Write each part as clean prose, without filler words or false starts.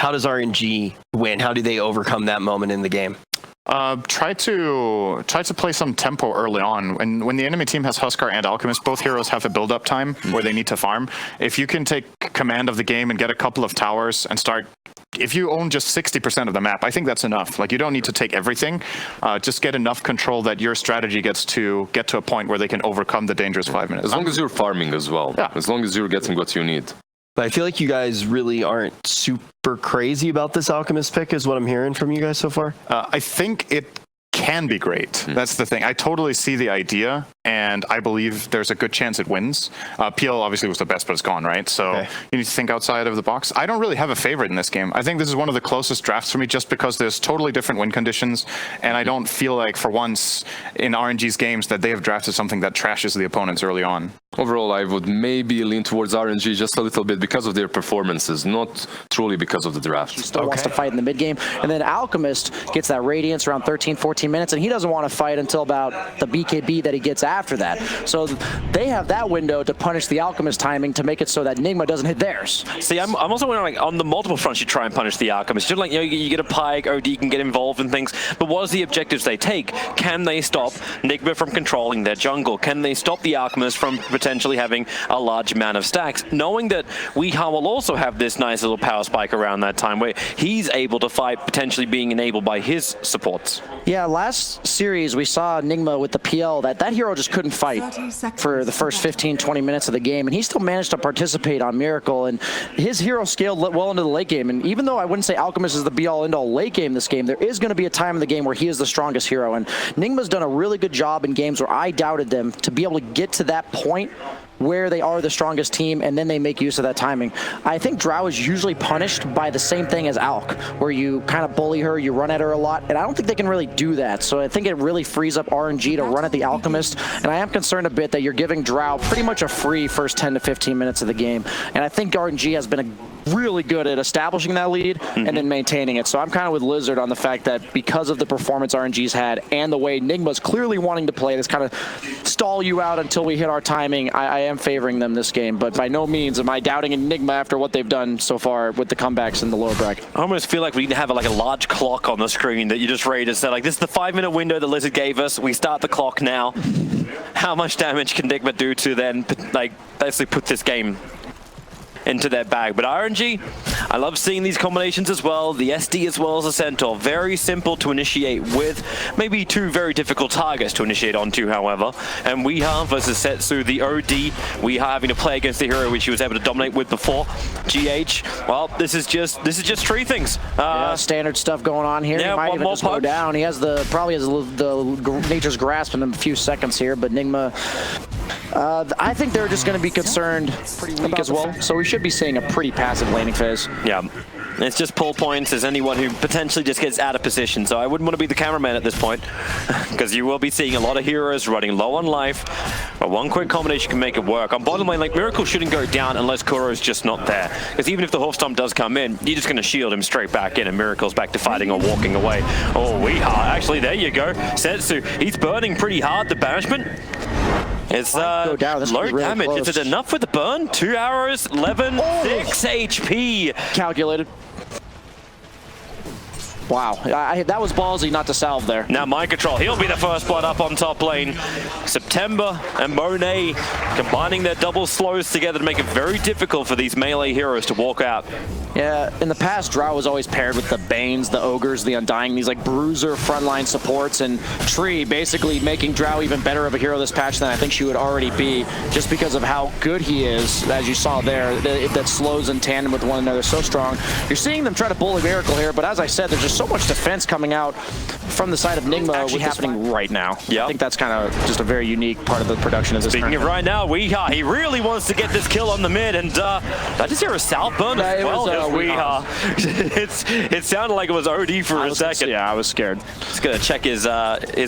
how does RNG win? How do they overcome that moment in the game? Try to play some tempo early on. When the enemy team has Huskar and Alchemist, both heroes have a build-up time where they need to farm. If you can take command of the game and get a couple of towers and start, if you own just 60% of the map, I think that's enough. Like, you don't need to take everything. Just get enough control that your strategy gets to get to a point where they can overcome the dangerous 5 minutes. As long as you're farming as well. Yeah. As long as you're getting what you need. But I feel like you guys really aren't super crazy about this Alchemist pick, is what I'm hearing from you guys so far. I think it can be great. That's the thing. I totally see the idea, and I believe there's a good chance it wins. PL obviously was the best, but it's gone, right? So you need to think outside of the box. I don't really have a favorite in this game. I think this is one of the closest drafts for me just because there's totally different win conditions, and I don't feel like for once in RNG's games that they have drafted something that trashes the opponents early on. Overall, I would maybe lean towards RNG just a little bit because of their performances, not truly because of the draft. He still wants to fight in the mid game. And then Alchemist gets that Radiance around 13, 14 minutes, and he doesn't want to fight until about the BKB that he gets after that. So they have that window to punish the Alchemist timing to make it so that NIGMA doesn't hit theirs. See, I'm also wondering, like, on the multiple fronts you try and punish the Alchemist. Just like, you get a Pyke, OD can get involved in things, but what are the objectives they take? Can they stop NIGMA from controlling their jungle? Can they stop the Alchemist from potentially having a large amount of stacks, knowing that WeHa will also have this nice little power spike around that time where he's able to fight, potentially being enabled by his supports. Yeah, last series we saw NIGMA with the PL, that hero just couldn't fight for the first 15, 20 minutes of the game, and he still managed to participate on Miracle, and his hero scaled well into the late game. And even though I wouldn't say Alchemist is the be-all end-all late game this game, there is going to be a time in the game where he is the strongest hero, and NIGMA's done a really good job in games where I doubted them to be able to get to that point where they are the strongest team, and then they make use of that timing. I think Drow is usually punished by the same thing as Alk, where you kind of bully her, you run at her a lot, and I don't think they can really do that. So I think it really frees up RNG to run at the Alchemist, and I am concerned a bit that you're giving Drow pretty much a free first 10 to 15 minutes of the game. And I think RNG has been really good at establishing that lead and then maintaining it. So I'm kind of with Lizard on the fact that because of the performance RNG's had and the way NIGMA's clearly wanting to play this kind of stall you out until we hit our timing, I am favoring them this game, but by no means am I doubting NIGMA after what they've done so far with the comebacks in the lower bracket. I almost feel like we need to have like a large clock on the screen that you just rated. So like, this is the 5-minute window that Lizard gave us. We start the clock now. How much damage can NIGMA do to then like basically put this game into their bag? But RNG, I love seeing these combinations as well. The SD as well as the Centaur. Very simple to initiate with. Maybe two very difficult targets to initiate onto, however. And WeHa versus Setsu, the OD. WeHa having to play against the hero which he was able to dominate with before. GH, well, this is just three things. Yeah, standard stuff going on here. Yeah, he might even just go down. He has probably has the Nature's Grasp in a few seconds here, but NIGMA, I think they're just going to be concerned pretty weak as well. So we should be seeing a pretty passive laning phase. Yeah, it's just pull points as anyone who potentially just gets out of position. So I wouldn't want to be the cameraman at this point because you will be seeing a lot of heroes running low on life. But one quick combination can make it work. On bottom lane, like, Miracle shouldn't go down unless Kuro's just not there. Because even if the Horse Stomp does come in, you're just going to shield him straight back in and Miracle's back to fighting or walking away. Oh, WeHa, actually, there you go. Setsu, he's burning pretty hard. The banishment. It's low damage. Close. Is it enough with the burn? 2 arrows, 11, 6 HP. Calculated. Wow, that was ballsy not to salve there. Now Mind Control, he'll be the first blood up on top lane. September and Monet combining their double slows together to make it very difficult for these melee heroes to walk out. Yeah, in the past, Drow was always paired with the Banes, the Ogres, the Undying, these like bruiser frontline supports, and Tree basically making Drow even better of a hero this patch than I think she would already be, just because of how good he is, as you saw there, that slows in tandem with one another so strong. You're seeing them try to bully Miracle here, but as I said, there's just so much defense coming out from the side of NIGMA actually happening right now. Yep. I think that's kind of just a very unique part of the production of this Speaking of right now, WeHa, he really wants to get this kill on the mid, and I just hear a south burn as well. WeHa. It sounded like it was OD for a second. Yeah, I was scared. Just gonna check his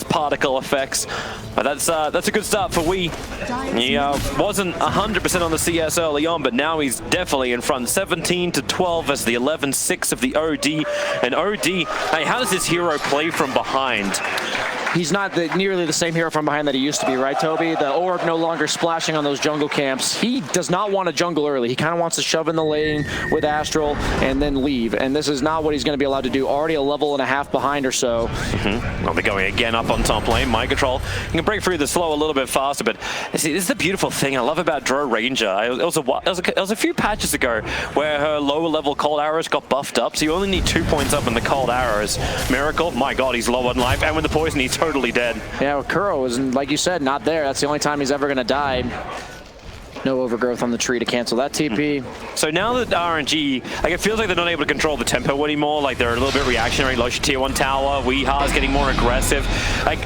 particle effects. But that's a good start for Wee. He wasn't 100% on the CS early on, but now he's definitely in front. 17-12 as the 11-6 of the OD. And OD, hey, how does this hero play from behind? he's not nearly the same hero from behind that he used to be, right, Toby? The orb no longer splashing on those jungle camps. He does not want to jungle early. He kind of wants to shove in the lane with Astral and then leave. And this is not what he's going to be allowed to do. Already a level and a half behind or so. Well, they're going again up on top lane. Mind Control, you can break through the slow a little bit faster, but see, this is the beautiful thing I love about Dro Ranger. It was a few patches ago where her lower level cold arrows got buffed up, so you only need 2 points up in the cold arrows. Miracle, my god, he's low on life, and with the poison, he's totally dead. Yeah, well, Kuro is, like you said, not there. That's the only time he's ever going to die. No overgrowth on the tree to cancel that TP. So now that RNG, like, it feels like they're not able to control the tempo anymore. Like, they're a little bit reactionary. Lost your tier 1 tower. Weeha's getting more aggressive. Like,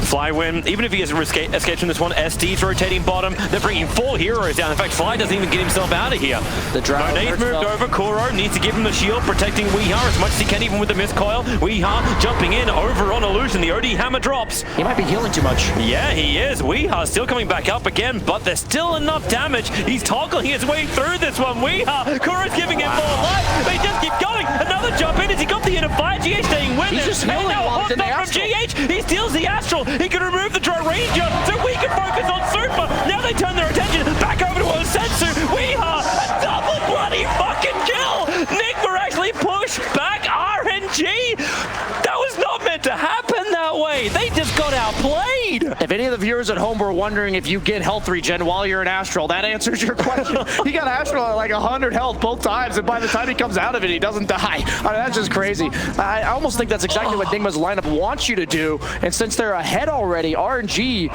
Flywin, even if he has escaped from this one, SD's rotating bottom. They're bringing 4 heroes down. In fact, Fly doesn't even get himself out of here. The Drow Monet moved over. Kuro needs to give him the shield, protecting Weeha as much as he can, even with the miscoil. Weeha jumping in over on Illusion. The OD hammer drops. He might be healing too much. Yeah, he is. Weeha still coming back up again, but there's still enough damage. He's toggling his way through this one. Weeha, Kuro's giving him more life. They just keep going. Another jump in as he got the inner fire. GH staying with He's him. just healing while he's in the Astral. GH. He steals the Astral. He can remove the Dro Ranger so we can focus on Super. Now they turn their attention back over to Osensu. Weeha, a double bloody fucking kill. NIGMA actually pushed back RNG. That was not meant to happen that way. They just got outplayed. If any of the viewers at home were wondering if you get health regen while you're in Astral, that answers your question. He got Astral at like 100 health both times, and by the time he comes out of it, he doesn't die. I mean, that's just crazy. I almost think that's exactly what NIGMA's lineup wants you to do, and since they're ahead already, RNG,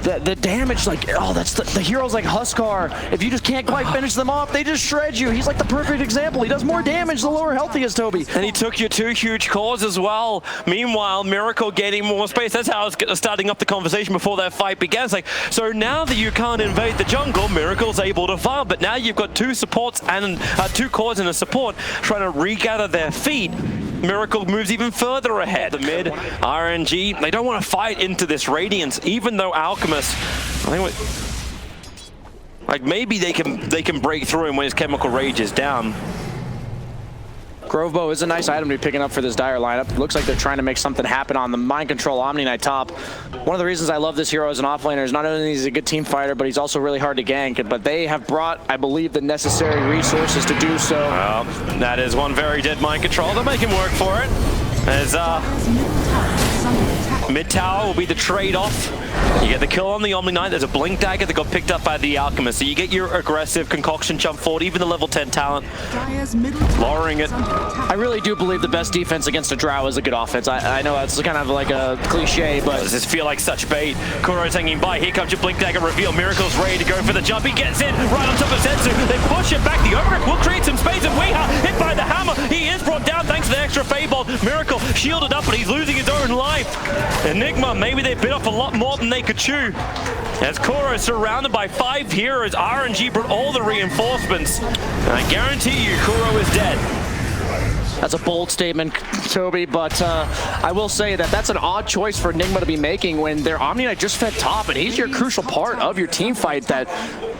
the damage, like, oh, that's the heroes like Huskar. If you just can't quite finish them off, they just shred you. He's like the perfect example. He does more damage the lower health he is, Toby. And he took your 2 huge cores as well. Meanwhile, Miracle gaining more space. That's how I was starting up the conversation before that fight began. It's like, so now that you can't invade the jungle, Miracle's able to farm, but now you've got 2 supports and 2 cores and a support trying to regather their feet. Miracle moves even further ahead. The mid RNG, they don't want to fight into this Radiance, even though Alchemist, I think, like, maybe they can break through him when his Chemical Rage is down. Grove Bow is a nice item to be picking up for this Dire lineup. Looks like they're trying to make something happen on the Mind Control Omni Knight top. One of the reasons I love this hero as an offlaner is not only is he a good team fighter, but he's also really hard to gank. But they have brought, I believe, the necessary resources to do so. Well, that is one very dead Mind Control. They're making work for it. As mid tower will be the trade-off. You get the kill on the Omni Knight. There's a Blink Dagger that got picked up by the Alchemist. So you get your aggressive concoction jump forward, even the level 10 talent, lowering it. I really do believe the best defense against a Drow is a good offense. I know that's kind of like a cliche, but... Does this feel like such bait? Kuro's hanging by. Here comes your Blink Dagger reveal. Miracle's ready to go for the jump. He gets in right on top of Sensu. They push it back. The overgrowth will create some space, and Weeha hit by the hammer. He is brought down thanks to the extra Fable. Miracle shielded up, but he's losing his own life. Enigma, maybe they bit off a lot more than they could chew. As Kuro is surrounded by 5 heroes, RNG brought all the reinforcements. And I guarantee you, Kuro is dead. That's a bold statement, Toby, but I will say that that's an odd choice for NIGMA to be making when their Omni Knight just fed top, and he's your crucial part of your team fight that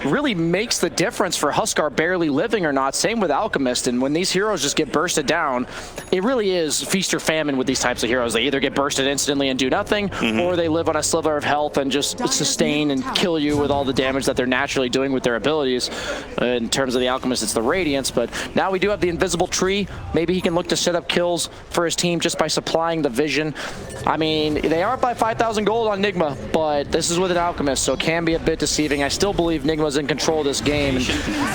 really makes the difference for Huskar barely living or not. Same with Alchemist, and when these heroes just get bursted down, it really is feast or famine with these types of heroes. They either get bursted instantly and do nothing, or they live on a sliver of health and just sustain and kill you with all the damage that they're naturally doing with their abilities. In terms of the Alchemist, it's the Radiance, but now we do have the Invisible Tree. Maybe he can look to set up kills for his team just by supplying the vision. I mean, they are up by 5,000 gold on NIGMA, but this is with an Alchemist, so it can be a bit deceiving. I still believe NIGMA's in control of this game.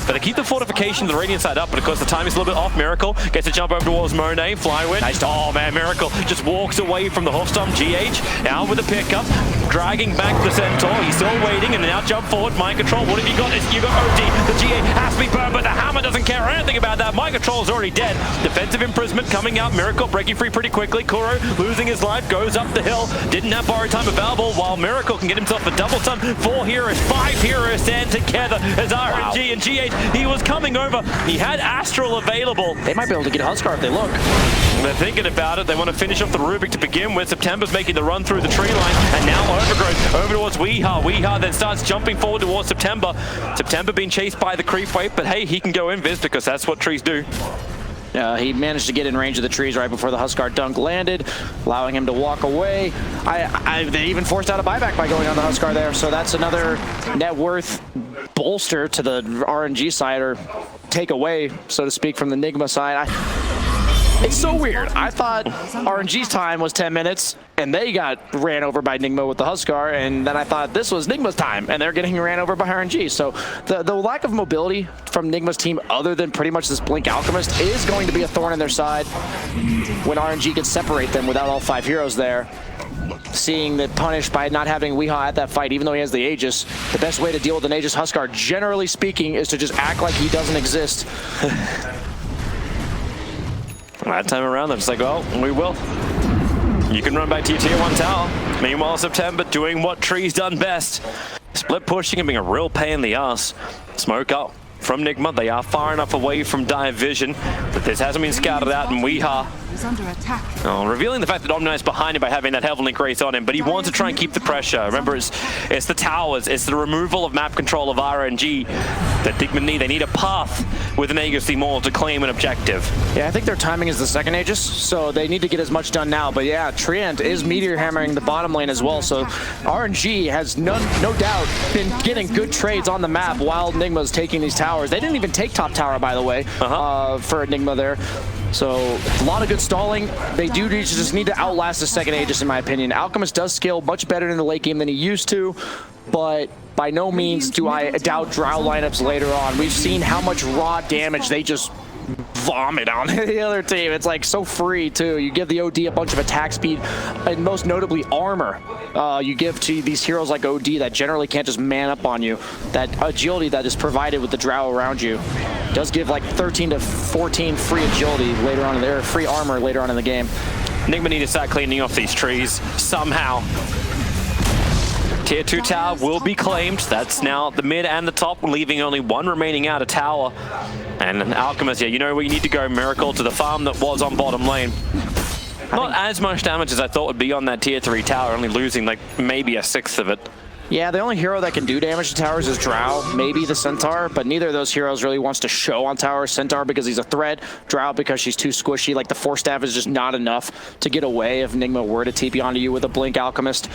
But they keep the fortification, the Radiant side up, but of course the time is a little bit off. Miracle gets a jump over towards Monet, Flywin. Nice. Oh man, Miracle just walks away from the Hofstorm. GH now with the pickup, dragging back the Centaur. He's still waiting, and now jump forward. Mind Control, what have you got? You got OD. The GA has to be burned, but the hammer doesn't care anything about that. Mind Control is already dead. Defensive imprisonment coming out. Miracle breaking free pretty quickly. Kuro losing his life, goes up the hill. Didn't have borrowed time available, while Miracle can get himself a double stun. 4 heroes, 5 heroes stand together as RNG and GH. He was coming over. He had Astral available. They might be able to get Huskar if they look. They're thinking about it. They want to finish off the Rubik to begin with. September's making the run through the tree line, and now Overgrowth over towards Weeha. Weeha then starts jumping forward towards September. September being chased by the creep wave, but hey, he can go invis because that's what trees do. He managed to get in range of the trees right before the Huskar dunk landed, allowing him to walk away. They even forced out a buyback by going on the Huskar there, so that's another net worth bolster to the RNG side, or take away, so to speak, from the NIGMA side. It's so weird. I thought RNG's time was 10 minutes, and they got ran over by NIGMA with the Huskar, and then I thought this was NIGMA's time, and they're getting ran over by RNG. So the lack of mobility from NIGMA's team, other than pretty much this Blink Alchemist, is going to be a thorn in their side when RNG can separate them without all 5 heroes there. Seeing that punished by not having Weehaw at that fight, even though he has the Aegis, the best way to deal with an Aegis Huskar, generally speaking, is to just act like he doesn't exist. That time around, they're just like, oh, we will. You can run back to your tier 1 tower. Meanwhile, September doing what Tree's done best. Split pushing and being a real pain in the ass. Smoke up from NIGMA. They are far enough away from Dire Vision, but this hasn't been scouted out, and Weehaw revealing the fact that Omni is behind him by having that Heavenly Grace on him, but he wants to try and keep the pressure. Remember, it's the towers, it's the removal of map control of RNG that NIGMA need. They need a path with an Aegis Maul to claim an objective. Yeah, I think their timing is the second Aegis, so they need to get as much done now. But yeah, Treant is meteor hammering the bottom lane as well, so RNG has no doubt been getting good trades on the map while NIGMA's taking these towers. They didn't even take top tower, by the way, for NIGMA there. So a lot of good stalling. They do just need to outlast the second Aegis, in my opinion. Alchemist does scale much better in the late game than he used to, but by no means do I doubt Drow lineups later on. We've seen how much raw damage they just vomit on the other team. It's like so free too. You give the OD a bunch of attack speed, and most notably armor. You give to these heroes like OD that generally can't just man up on you. That agility that is provided with the Drow around you does give like 13 to 14 free agility later on in there, free armor later on in the game. NIGMA need to start cleaning off these trees somehow. Tier 2 tower will be claimed. That's now the mid and the top, leaving only one remaining outer tower. And Alchemist, yeah, you know where you need to go, Miracle, to the farm that was on bottom lane. Not as much damage as I thought would be on that tier 3 tower, only losing like maybe a sixth of it. Yeah, the only hero that can do damage to towers is Drow, maybe the Centaur, but neither of those heroes really wants to show on towers. Centaur because he's a threat, Drow because she's too squishy. Like the Force Staff is just not enough to get away if NIGMA were to TP onto you with a Blink Alchemist.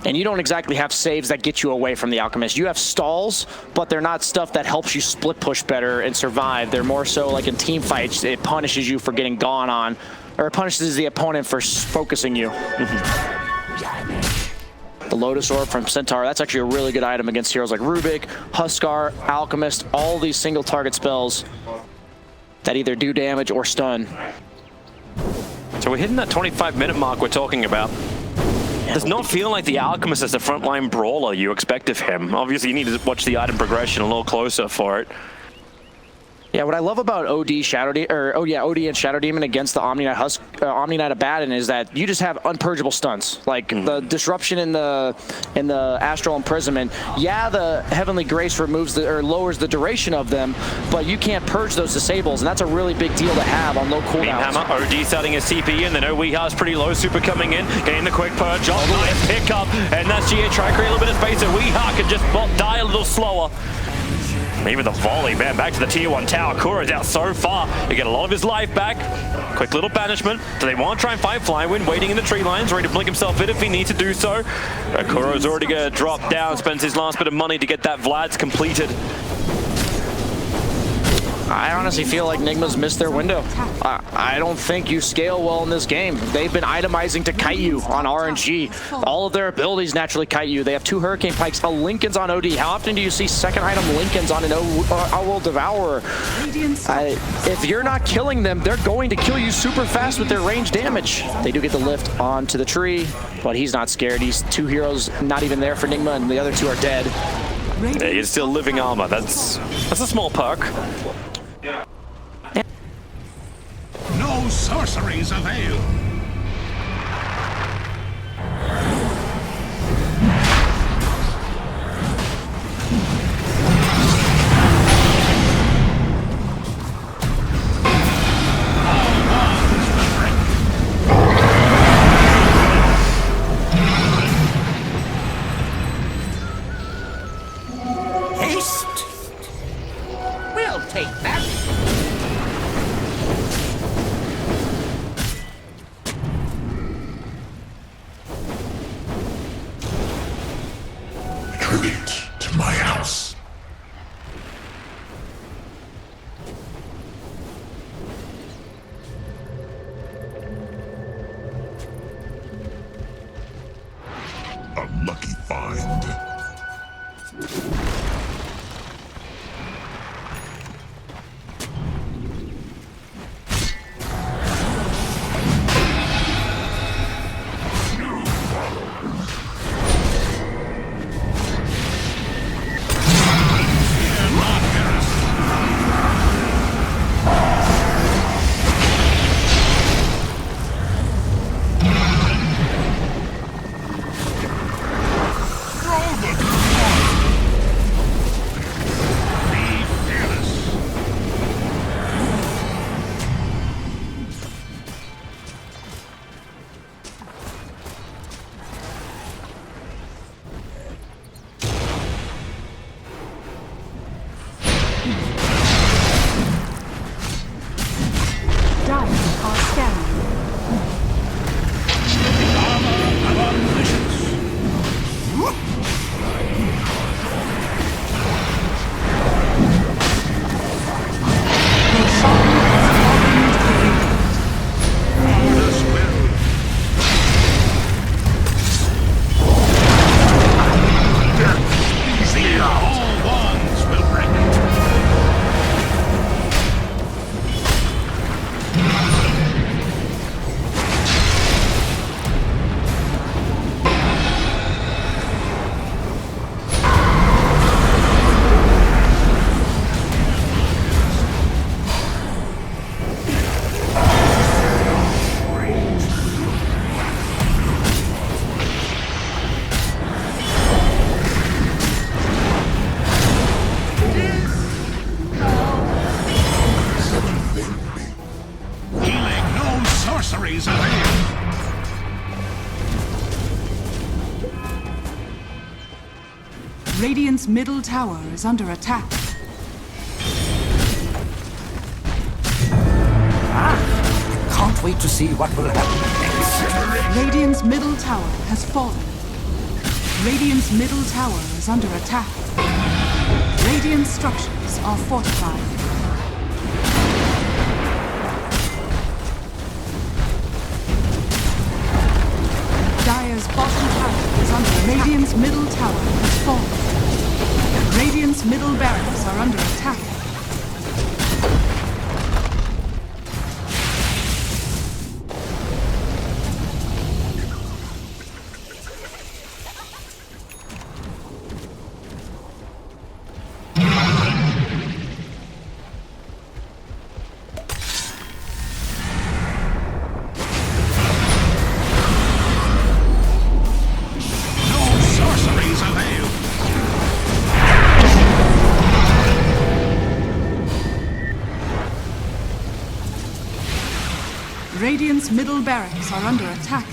And you don't exactly have saves that get you away from the Alchemist. You have stalls, but they're not stuff that helps you split push better and survive. They're more so like in team fights, it punishes you for getting gone on, or it punishes the opponent for focusing you. The Lotus Orb from Centaur, that's actually a really good item against heroes like Rubik, Huskar, Alchemist, all these single target spells that either do damage or stun. So we're hitting that 25-minute mark we're talking about. Does not feel like the Alchemist is the frontline brawler you expect of him. Obviously, you need to watch the item progression a little closer for it. Yeah, what I love about OD and Shadow Demon against the Omni Knight Abaddon is that you just have unpurgeable stunts. Like the disruption in the Astral Imprisonment. Yeah, the Heavenly Grace removes lowers the duration of them, but you can't purge those disables, and that's a really big deal to have on low cooldowns. Hammer, OD starting his TP in, then Weeha's pretty low, super coming in, getting the quick purge off, nice pick up, and that's GA try to create a little bit of space so Weeha can just die a little slower. Even the volley, man, back to the tier 1 tower. Kura's out so far. You get a lot of his life back. Quick little banishment. Do they want to try and fight Flywind? Waiting in the tree lines, ready to blink himself in if he needs to do so. Kura's already going to drop down, spends his last bit of money to get that Vlad's completed. I honestly feel like NIGMA's missed their window. I don't think you scale well in this game. They've been itemizing to kite you on RNG. All of their abilities naturally kite you. They have 2 Hurricane Pikes, a Lincoln's on OD. How often do you see second item Lincolns on an Owl Devourer? If you're not killing them, they're going to kill you super fast with their range damage. They do get the lift onto the tree, but he's not scared. He's 2 heroes not even there for NIGMA, and the other 2 are dead. Yeah, he's still living armor. That's a small perk. No sorceries avail. Haste. We'll take that. sorceries avail. Radiant's middle tower is under attack. Can't wait to see what will happen next. Radiant's middle tower has fallen. Radiant's middle tower is under attack. Radiant structures are fortified. Dire's bottom tower is under attack. Radiant's middle tower has fallen. Radiant's middle barracks are under attack. Radiant's middle barracks are under attack.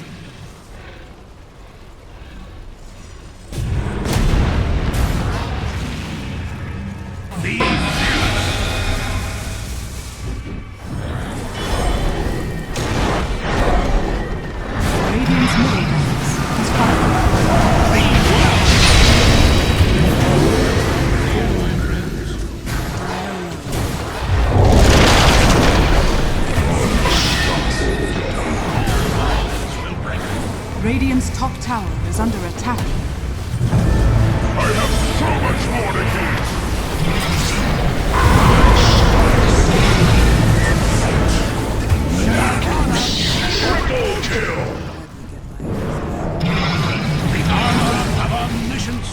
Radiant's middle barracks has fallen. Radiant's top tower is under attack. I have so much more to give. Triple kill. The armor of omniscience.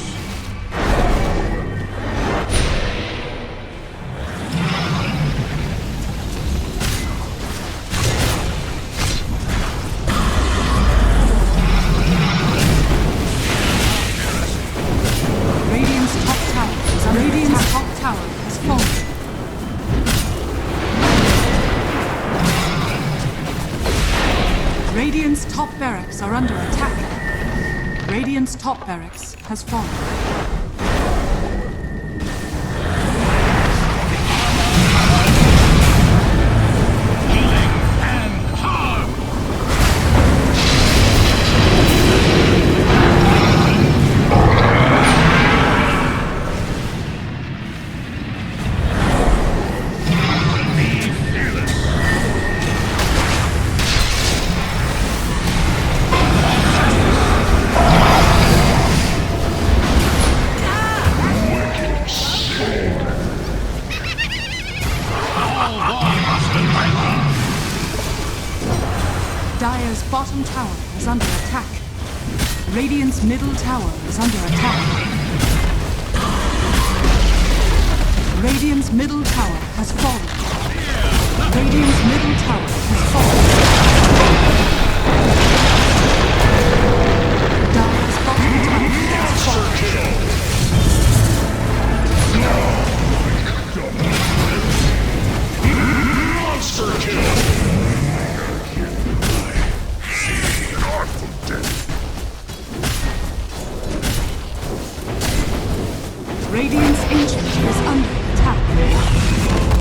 Radiant's top tower has fallen. Radiant's top barracks are under attack. Radiant's top barracks has fallen. Dire's bottom tower is under attack. Radiant's middle tower is under attack. Radiant's middle tower has fallen.